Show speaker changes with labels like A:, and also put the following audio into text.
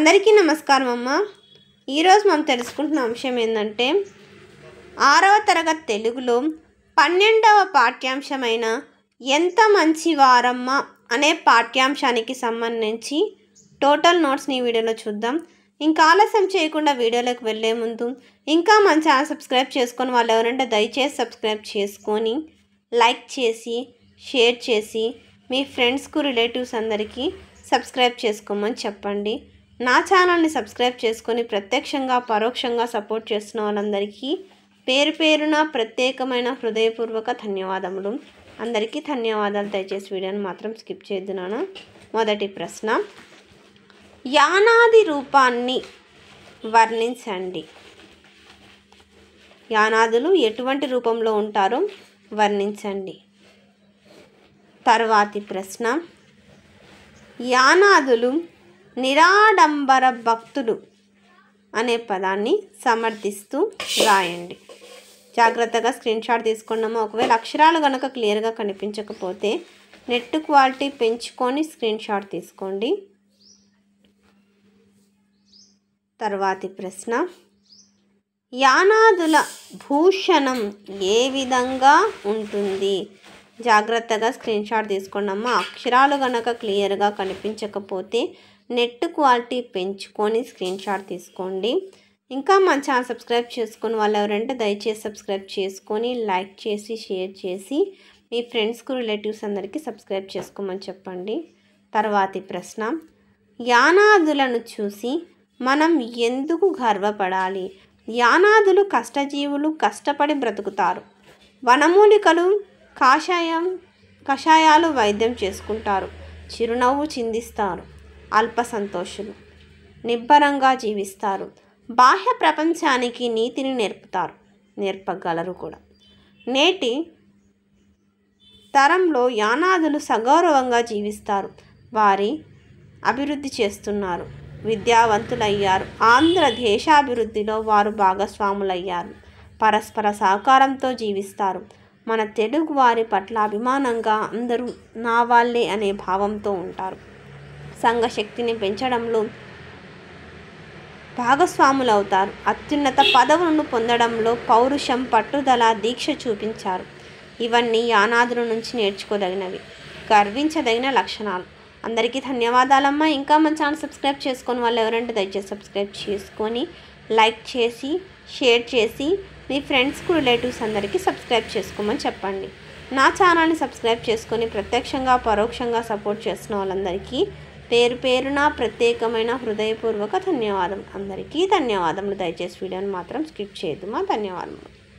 A: అందరికీ నమస్కారం అమ్మ. ఈరోజు మనం తెలుసుకుంటున్న అంశం ఏంటంటే 6వ తరగతి తెలుగులో 12వ పాఠ్యాంశమైన ఎంత మంచి వారమ్మ అనే పాఠ్యాంశానికి సంబంధించి టోటల్ నోట్స్ని ఈ వీడియోలో చూద్దాం. ఇంకా ఆలస్యం చేయకుండా వీడియోలోకి వెళ్ళే ముందు ఇంకా మన ఛానల్ సబ్స్క్రైబ్ చేసుకొని వాళ్ళు ఎవరంటే దయచేసి సబ్స్క్రైబ్ చేసుకొని లైక్ చేసి షేర్ చేసి మీ ఫ్రెండ్స్కు రిలేటివ్స్ అందరికీ సబ్స్క్రైబ్ చేసుకోమని చెప్పండి. నా ఛానల్ని సబ్స్క్రైబ్ చేసుకొని ప్రత్యక్షంగా పరోక్షంగా సపోర్ట్ చేస్తున్న వాళ్ళందరికీ పేరు పేరున ప్రత్యేకమైన హృదయపూర్వక ధన్యవాదములు. అందరికీ ధన్యవాదాలు. దయచేసి వీడియోని మాత్రం స్కిప్ చేద్దున్నాను. మొదటి ప్రశ్న, యానాది రూపాన్ని వర్ణించండి. యానాదులు ఎటువంటి రూపంలో ఉంటారో వర్ణించండి. తర్వాతి ప్రశ్న, యానాదులు నిరాడంబర భక్తులు అనే పదాన్ని సమర్థిస్తూ రాయండి. జాగ్రత్తగా స్క్రీన్ షాట్ తీసుకున్నాము. ఒకవేళ అక్షరాలు కనుక క్లియర్గా కనిపించకపోతే నెట్ క్వాలిటీ పెంచుకొని స్క్రీన్ షాట్ తీసుకోండి. తర్వాతి ప్రశ్న, యానాదుల భూషణం ఏ విధంగా ఉంటుంది? జాగ్రత్తగా స్క్రీన్ షాట్ తీసుకున్నాము. అక్షరాలు కనుక క్లియర్గా కనిపించకపోతే నెట్ క్వాలిటీ పెంచుకొని స్క్రీన్ షాట్ తీసుకోండి. ఇంకా మన ఛానల్ సబ్స్క్రైబ్ చేసుకొని వాళ్ళు ఎవరంటే దయచేసి సబ్స్క్రైబ్ చేసుకొని లైక్ చేసి షేర్ చేసి మీ ఫ్రెండ్స్కు రిలేటివ్స్ అందరికీ సబ్స్క్రైబ్ చేసుకోమని చెప్పండి. తర్వాతి ప్రశ్న, యానాదులను చూసి మనం ఎందుకు గర్వపడాలి? యానాదులు కష్టజీవులు, కష్టపడి బ్రతుకుతారు. వనమూలికలు కషాయాలు వైద్యం చేసుకుంటారు. చిరునవ్వు చిందిస్తారు. అల్ప సంతోషులు, నిబ్బరంగా జీవిస్తారు. బాహ్య ప్రపంచానికి నీతిని నేర్పగలరు కూడా. నేటి తరంలో యానాదులు సగౌరవంగా జీవిస్తారు. వారి అభివృద్ధి చేస్తున్నారు. విద్యావంతులయ్యారు. ఆంధ్రదేశాభివృద్ధిలో వారు భాగస్వాములయ్యారు. పరస్పర సహకారంతో జీవిస్తారు. మన తెలుగు వారి పట్ల అభిమానంగా అందరూ నా వాళ్ళే అనే భావంతో ఉంటారు. సంఘశక్తిని పెంచడంలో భాగస్వాములవుతారు. అత్యున్నత పదవులను పొందడంలో పౌరుషం, పట్టుదల, దీక్ష చూపించారు. ఇవన్నీ యానాదుల నుంచి నేర్చుకోదగినవి, గర్వించదగిన లక్షణాలు. అందరికీ ధన్యవాదాలమ్మా. ఇంకా మన ఛానల్ సబ్స్క్రైబ్ చేసుకొని వాళ్ళు ఎవరంటే దయచేసి సబ్స్క్రైబ్ చేసుకొని లైక్ చేసి షేర్ చేసి మీ ఫ్రెండ్స్కు రిలేటివ్స్ అందరికీ సబ్స్క్రైబ్ చేసుకోమని చెప్పండి. నా ఛానల్ని సబ్స్క్రైబ్ చేసుకొని ప్రత్యక్షంగా పరోక్షంగా సపోర్ట్ చేస్తున్న వాళ్ళందరికీ పేరు పేరున ప్రత్యేకమైన హృదయపూర్వక ధన్యవాదం. అందరికీ ధన్యవాదములు. దయచేసి వీడియోని మాత్రం స్కిప్ చేయొద్దు. ధన్యవాదములు.